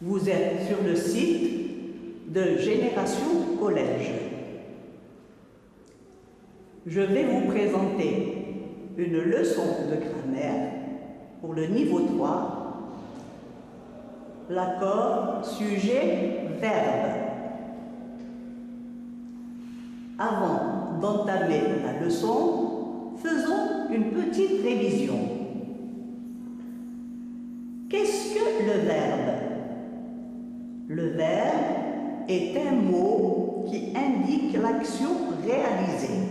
Vous êtes sur le site de Génération Collège. Je vais vous présenter une leçon de grammaire pour le niveau 3, l'accord sujet-verbe. Avant d'entamer la leçon, faisons une petite révision. Qu'est-ce que le verbe? Le verbe est un mot qui indique l'action réalisée.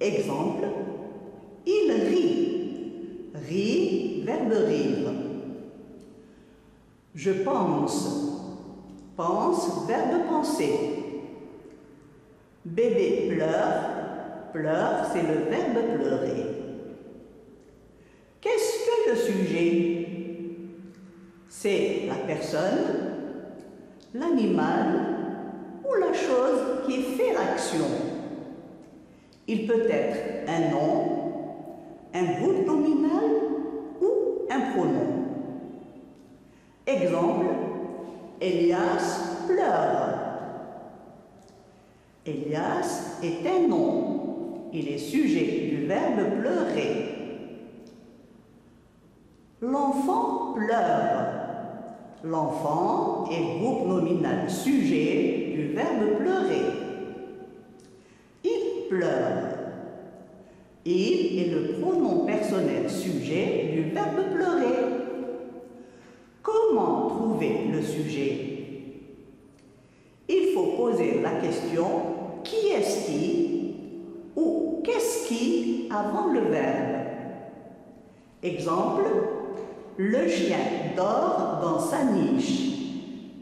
Exemple, il rit. Rit, verbe rire. Je pense. Pense, verbe penser. Bébé pleure. Pleure, c'est le verbe pleurer. Qu'est-ce que le sujet? C'est la personne, l'animal ou la chose qui fait l'action. Il peut être un nom, un groupe nominal ou un pronom. Exemple, Elias pleure. Elias est un nom. Il est sujet du verbe pleurer. L'enfant pleure. L'enfant est groupe nominal sujet du verbe pleurer. Il pleure. Il est le pronom personnel sujet du verbe pleurer. Comment trouver le sujet? Il faut poser la question qui est-ce qui ou qu'est-ce qui avant le verbe. Exemple, le chien dort dans sa niche.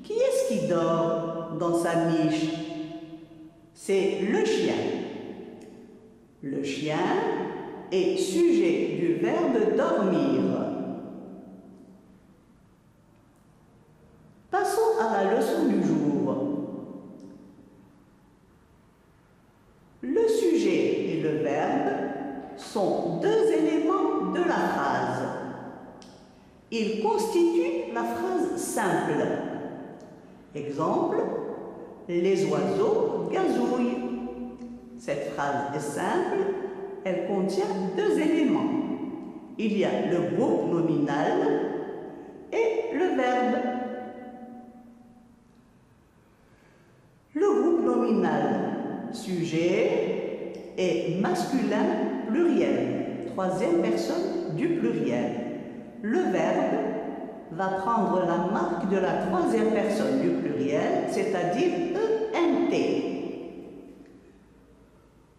Qui est-ce qui dort dans sa niche? C'est le chien. Le chien est sujet du verbe dormir. Passons à la leçon du jour. Le sujet et le verbe sont deux éléments de la phrase. Ils constituent la phrase simple. Exemple, les oiseaux gazouillent. Cette phrase est simple, elle contient deux éléments. Il y a le groupe nominal et le verbe. Le groupe nominal, sujet, est masculin pluriel, troisième personne du pluriel. Le verbe va prendre la marque de la troisième personne du pluriel, c'est-à-dire ENT.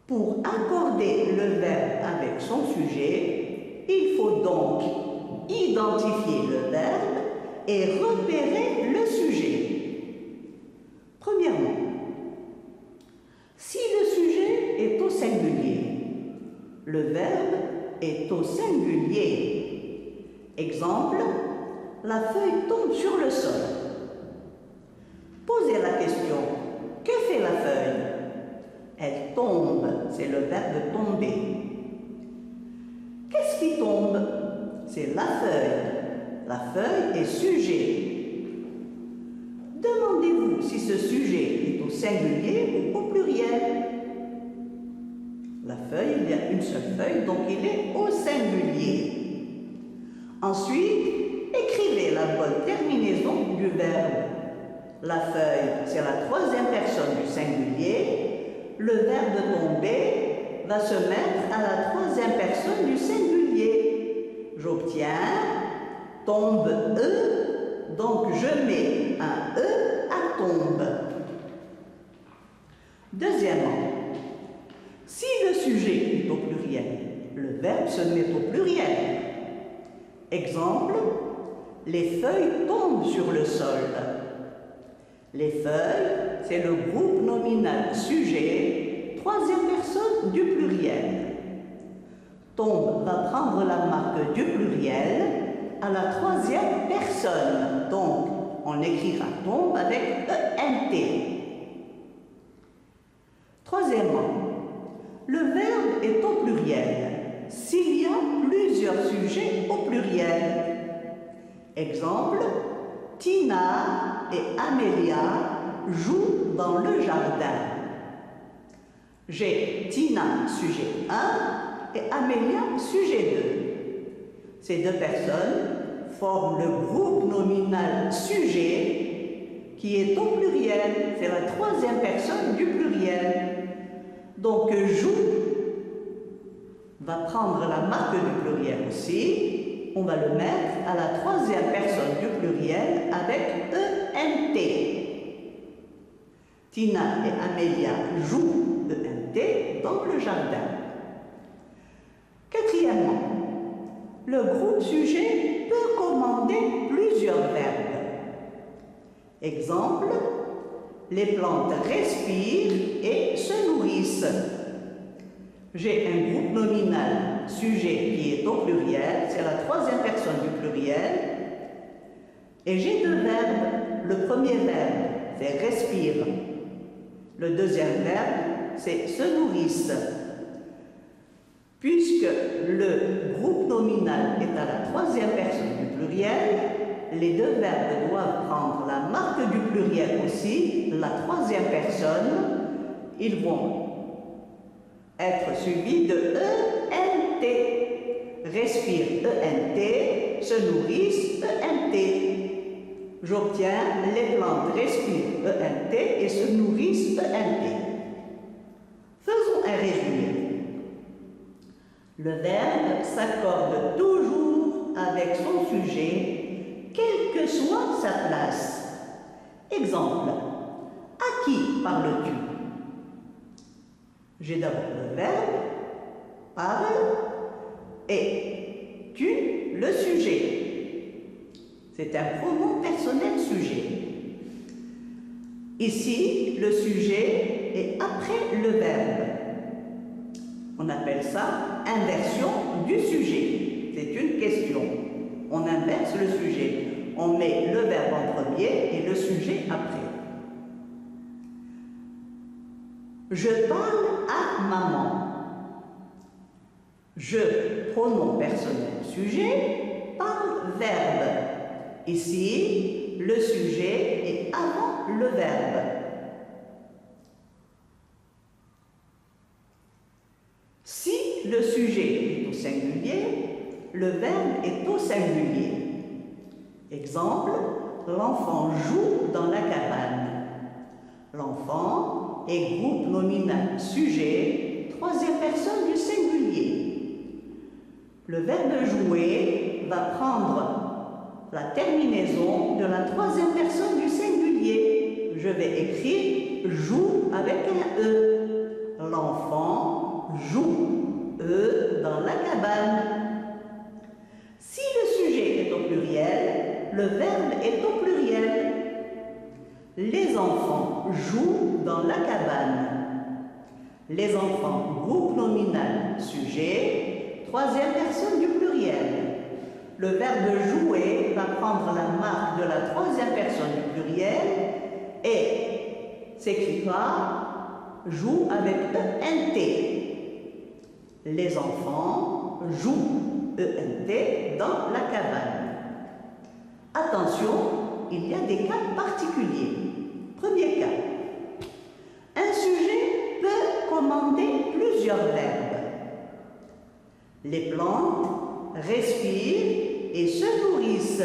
Pour accorder le verbe avec son sujet, il faut donc identifier le verbe et repérer le sujet. Premièrement, si le sujet est au singulier, le verbe est au singulier. Exemple, la feuille tombe sur le sol. Posez la question, que fait la feuille? Elle tombe, c'est le verbe tomber. Qu'est-ce qui tombe? C'est la feuille. La feuille est sujet. Demandez-vous si ce sujet est au singulier ou au pluriel. La feuille, il y a une seule feuille, donc il est au singulier. Ensuite, écrivez la bonne terminaison du verbe. La feuille, c'est la troisième personne du singulier. Le verbe tomber va se mettre à la troisième personne du singulier. J'obtiens tombe E, donc je mets un E à tombe. Deuxièmement, si le sujet est au pluriel, le verbe se met au pluriel. Exemple, les feuilles tombent sur le sol. Les feuilles, c'est le groupe nominal sujet, troisième personne du pluriel. Tombe va prendre la marque du pluriel à la troisième personne. Donc, on écrira tombe avec ENT. Troisièmement, le verbe est au pluriel s'il y a plusieurs sujets au pluriel. Exemple, Tina et Amélia jouent dans le jardin. J'ai Tina, sujet 1, et Amélia, sujet 2. Ces deux personnes forment le groupe nominal sujet qui est au pluriel. C'est la troisième personne du pluriel. Donc, joue va prendre la marque du pluriel aussi. On va le mettre à la troisième personne du pluriel avec ENT. Tina et Amélia jouent ENT dans le jardin. Quatrièmement, le groupe sujet peut commander plusieurs verbes. Exemple, les plantes respirent et se nourrissent. J'ai un groupe nominal sujet qui est au pluriel, c'est la troisième personne du pluriel, et j'ai deux verbes. Le premier verbe, c'est respire. Le deuxième verbe, c'est se nourrissent. Puisque le groupe nominal est à la troisième personne du pluriel, les deux verbes doivent prendre la marque du pluriel aussi, la troisième personne. Ils vont être suivis de ENT. Respire ENT, se nourrissent ENT. J'obtiens les plantes respirent ENT et se nourrissent ENT. Faisons un résumé. Le verbe s'accorde toujours avec son sujet, quelle que soit sa place. Exemple, à qui parles-tu? J'ai d'abord le verbe, parle, et tu, le sujet. C'est un pronom personnel sujet. Ici, le sujet est après le verbe. On appelle ça inversion du sujet. C'est une question. On inverse le sujet. On met le verbe en premier et le sujet après. Je parle à maman. Je, pronom personnel sujet, parle verbe. Ici, le sujet est avant le verbe. Si le sujet est au singulier, le verbe est au singulier. Exemple, l'enfant joue dans la cabane. L'enfant est groupe nominal sujet, troisième personne du singulier. Le verbe jouer va prendre la terminaison de la troisième personne du singulier. Je vais écrire joue avec un E. L'enfant joue, E dans la cabane. Si le sujet est au pluriel, le verbe est au pluriel. Les enfants jouent dans la cabane. Les enfants, groupe nominal, sujet, troisième personne du pluriel. Le verbe jouer va prendre la marque de la troisième personne du pluriel et s'écrira joue avec ENT. Les enfants jouent ENT dans la cabane. Attention, il y a des cas particuliers. Premier cas. Un sujet peut commander plusieurs verbes. Les plantes respirent et se nourrissent.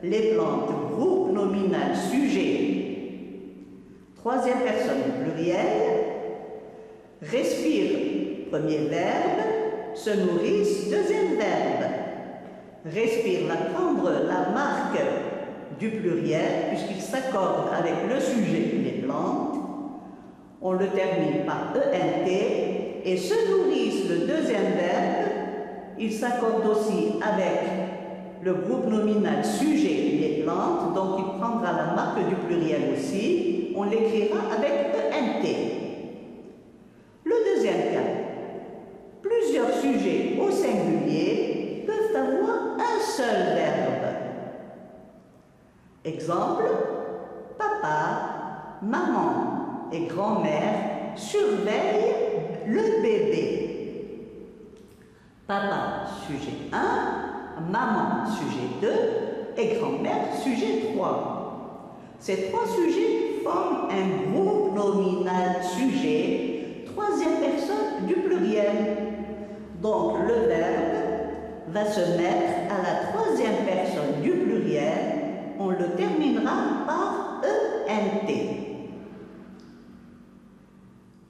Les plantes, groupe nominal sujet. Troisième personne du pluriel. Respire, premier verbe. Se nourrissent, deuxième verbe. Respire va prendre la marque du pluriel puisqu'il s'accorde avec le sujet les plantes. On le termine par ENT et se nourrissent, le deuxième verbe. Il s'accorde aussi avec le groupe nominal sujet les plantes, donc il prendra la marque du pluriel aussi. On l'écrira avec ENT. Le deuxième cas, plusieurs sujets au singulier peuvent avoir un seul verbe. Exemple, papa, maman et grand-mère surveillent le bébé. Papa, sujet 1, maman, sujet 2, et grammaire, sujet 3. Ces trois sujets forment un groupe nominal sujet, troisième personne du pluriel. Donc le verbe va se mettre à la troisième personne du pluriel. On le terminera par ENT.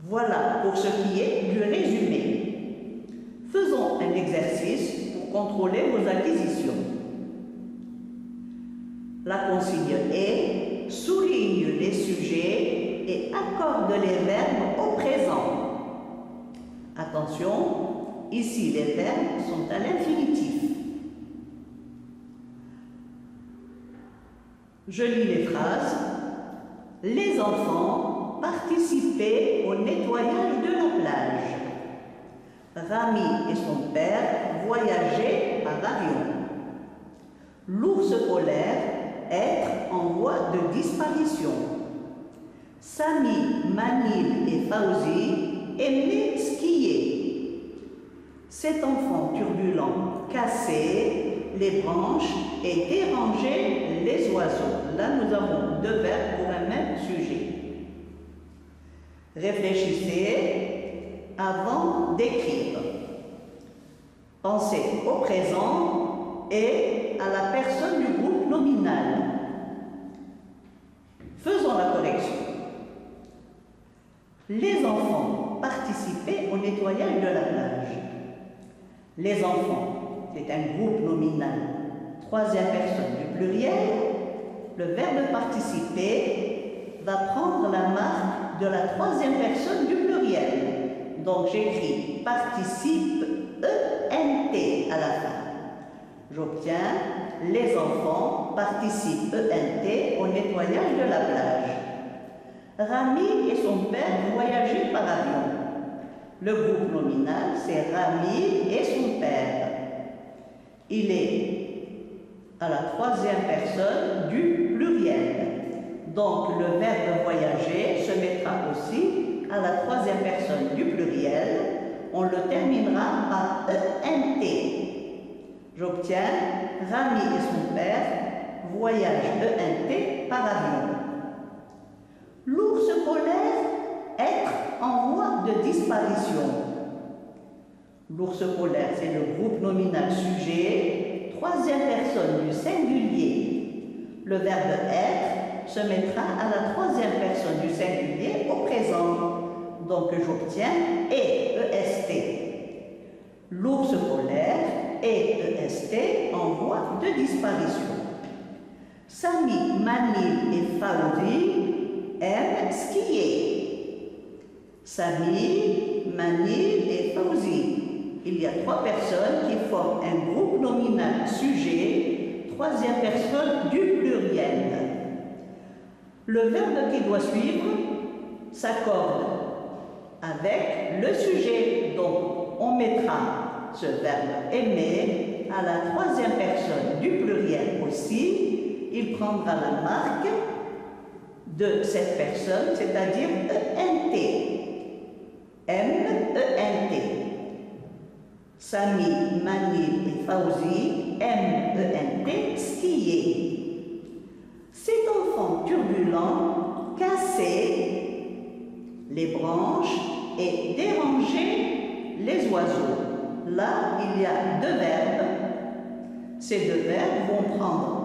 Voilà pour ce qui est du résumé. Faisons un exercice pour contrôler vos acquisitions. La consigne est: souligne les sujets et accorde les verbes au présent. Attention, ici les verbes sont à l'infinitif. Je lis les phrases. Les enfants participaient au nettoyage de la plage. Rami et son père voyageaient par avion. L'ours polaire être en voie de disparition. Sami, Manil et Fauzi aimaient skier. Cet enfant turbulent cassait les branches et dérangeait les oiseaux. Là, nous avons deux verbes pour un même sujet. Réfléchissez avant d'écrire. Pensez au présent et à la personne du groupe nominal. Faisons la correction. Les enfants participaient au nettoyage de la plage. Les enfants, c'est un groupe nominal. Troisième personne du pluriel. Le verbe participer va prendre la marque de la troisième personne du pluriel. Donc j'écris participe ENT à la fin. J'obtiens les enfants participent ENT au nettoyage de la plage. Rami et son père voyageaient par avion. Le groupe nominal, c'est Rami et son père. Il est à la troisième personne du pluriel. Donc le verbe voyager se mettra aussi à la troisième personne du pluriel. On le terminera par ENT. J'obtiens Rami et son père voyagent ENT par avion. L'ours polaire être en voie de disparition. L'ours polaire, c'est le groupe nominal sujet, troisième personne du singulier. Le verbe être se mettra à la troisième personne du singulier au présent. Donc j'obtiens EST. L'ours polaire EST en voie de disparition. Sami, Manil et Fauzi aiment skier. Sami, Manil et Fauzi. Il y a trois personnes qui forment un groupe nominal sujet, troisième personne du pluriel. Le verbe qui doit suivre s'accorde avec le sujet. Donc, on mettra ce verbe aimer à la troisième personne du pluriel aussi. Il prendra la marque de cette personne, c'est-à-dire ENT. M-E-N-T. Sami, Manil et Fauzi aiment ENT skier. Cet enfant turbulent cassait les branches et dérangeait les oiseaux. Là, il y a deux verbes. Ces deux verbes vont prendre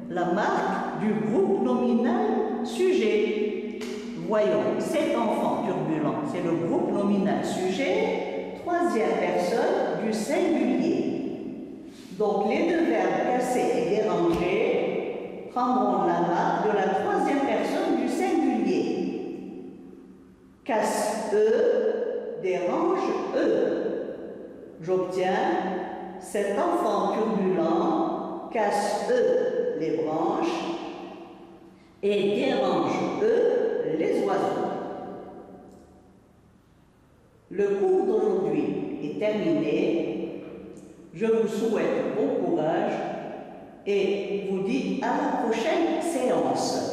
la marque du groupe nominal sujet. Voyons, cet enfant turbulent, c'est le groupe nominal sujet, troisième personne du singulier. Donc les deux verbes casser et déranger prendront la marque de la troisième personne du singulier. Casse E, dérange E. J'obtiens cet enfant turbulent casse E les branches et dérange E les oiseaux. Le cours d'aujourd'hui est terminé. Je vous souhaite bon courage et vous dis à la prochaine séance.